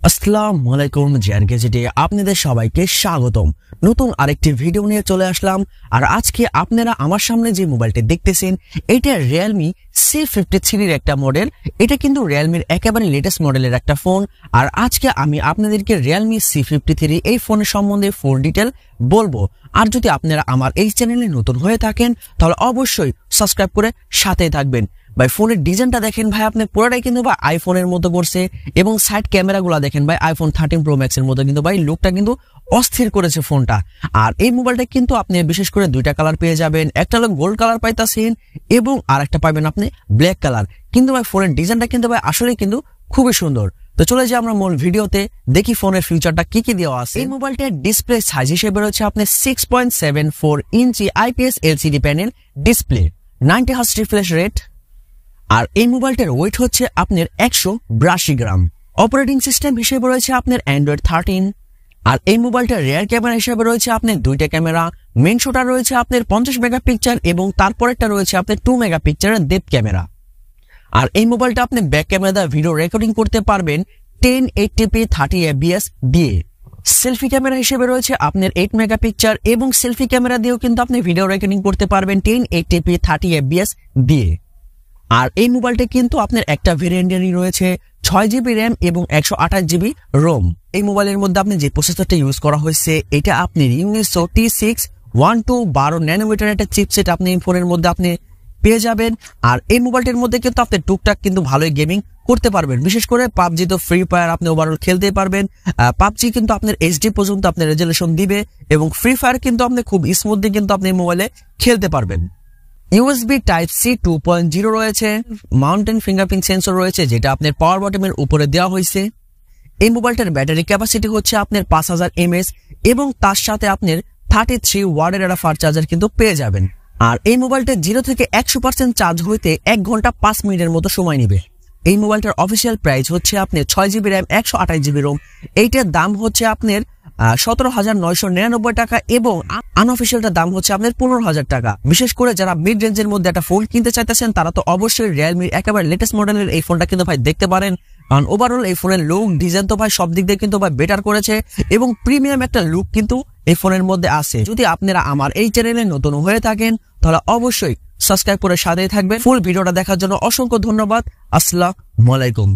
আসসালামু আলাইকুম GadgeT আপনাদের সবাইকে স্বাগতম। নতুন আরেকটি ভিডিও নিয়ে চলে আসলাম। আর আজকে আপনারা আমার সামনে যে মোবাইলটি দেখতেছেন এটা Realme C53 এর একটা মডেল। এটা কিন্তু Realme এর একেবারে লেটেস্ট মডেলের একটা ফোন। আর আজকে আমি আপনাদেরকে Realme C53 এই ফোনের সম্বন্ধে ফুল ডিটেল বলবো। আর যদি আপনারা আমার এই চ্যানেলে নতুন হয়ে থাকেন তাহলে অবশ্যই সাবস্ক্রাইব করে সাথেই থাকবেন। ভাই ফোনের ডিজাইনটা দেখেন ভাই, আপনি পুরোটাই কিন্তু ভাই আইফোনের মতো করছে এবং সাইড ক্যামেরাগুলো দেখেন ভাই iPhone 13 Pro Max এর মতো কিন্তু ভাই লুকটা কিন্তু অস্থির করেছে ফোনটা। আর এই মোবাইলটা কিন্তু আপনি বিশেষ করে দুইটা কালার পেয়ে যাবেন, একটা হলো গোল্ড কালার পাইতাছেন এবং আরেকটা পাবেন আপনি ব্ল্যাক কালার। কিন্তু ভাই ফোনের ডিজাইনটা কিন্তু ভাই আসলে কিন্তু খুবই সুন্দর। তো চলে যাই আমরা মূল ভিডিওতে, দেখি ফোনের ফিচারটা কি কি দেওয়া আছে। এই মোবাইলটার ডিসপ্লে সাইজ হিসেবে রয়েছে আপনি 6.74 inch IPS LCD panel display, 90 Hz refresh rate. আর এই মোবাইলটার ওয়েট হচ্ছে আপনার 182 গ্রাম। অপারেটিং সিস্টেম হিসেবে রয়েছে আপনার Android 13। আর এই মোবাইলটার রিয়ার ক্যামেরা হিসেবে রয়েছে আপনার দুইটা ক্যামেরা, মেইন শোটা রয়েছে আপনার 50 মেগাপিক্সেল এবং তারপরেরটা রয়েছে আপনার 2 মেগাপিক্সেলের ডেপথ ক্যামেরা। আর এই মোবাইলটা আপনি ব্যাক ক্যামেরা দিয়ে ভিডিও রেকর্ডিং করতে পারবেন 1080p 30 fps দিয়ে। সেলফি ক্যামেরা হিসেবে রয়েছে আপনার 8 মেগাপিক্সেল এবং সেলফি ক্যামেরা দিয়েও কিন্তু আপনি ভিডিও রেকর্ডিং করতে পারবেন 1080p 30 fps দিয়ে। আর এই মোবাইলটা কিন্তু আপনার একটা ভেরিয়েন্টেরই রয়েছে 6GB RAM এবং 128GB ROM। এই মোবাইলের মধ্যে আপনি যে প্রসেসরটা ইউজ করা হয়েছে এটা আপনার ইউনিসো T612 ন্যানোমিটার একটা চিপসেট আপনি এই ফোনের মধ্যে আপনি পেয়ে যাবেন। আর এই মোবাইলটির মধ্যে কিন্তু আপনি টুকটাক কিন্তু ভালোই গেমিং করতে পারবেন, বিশেষ করে পাবজি তো ফ্রি ফায়ার আপনি ওভারঅল খেলতে পারবেন। পাবজি কিন্তু আপনার HD পর্যন্ত আপনার রেজুলেশন দিবে এবং ফ্রি ফায়ার কিন্তু আপনি খুব স্মুথলি কিন্তু আপনি এই মোবাইলে খেলতে পারবেন। USB Type-C 2.0 রয়েছে, মাউন্টেন ফিঙ্গারপ্রিন্ট সেন্সর রয়েছে যেটা আপনার পাওয়ার বটমের উপরে দেওয়া হয়েছে। এই মোবাইলটার ব্যাটারি ক্যাপাসিটি হচ্ছে আপনার 5000 mAh এবং তার সাথে আপনার 33 ওয়াটের একটা ফাস্ট চার্জার কিন্তু পেয়ে যাবেন। আর এই মোবাইলটা 0 থেকে 100% চার্জ হইতে 1 ঘন্টা 5 মিনিটের মতো সময় নেবে। এই মোবাইলটার অফিসিয়াল প্রাইস হচ্ছে আপনার 6GB RAM 128GB ROM। এইটার দাম হচ্ছে আপনার 17,999 টাকা এবং আনঅফিসিয়ালটার দাম হচ্ছে আপনার 15,000 টাকা। বিশেষ করে যারা মিড রেঞ্জের মধ্যে একটা ফোন কিনতে চাইতেছেন তারা তো অবশ্যই Realme একেবারে লেটেস্ট মডেলের এই ফোনটা কিন্তু ভাই দেখতে পারেন। কারণ ওভারঅল এই ফোনের লুক ডিজাইন তো ভাই সব দিক দিয়ে কিন্তু ভাই বেটার করেছে এবং প্রিমিয়াম একটা লুক কিন্তু এই ফোনের মধ্যে আছে। যদি আপনারা আমার এই চ্যানেলে নতুন হয়ে থাকেন তাহলে অবশ্যই সাবস্ক্রাইব করে সাথেই থাকবেন। ফুল ভিডিওটা দেখার জন্য অসংখ্য ধন্যবাদ। আসসালামু আলাইকুম।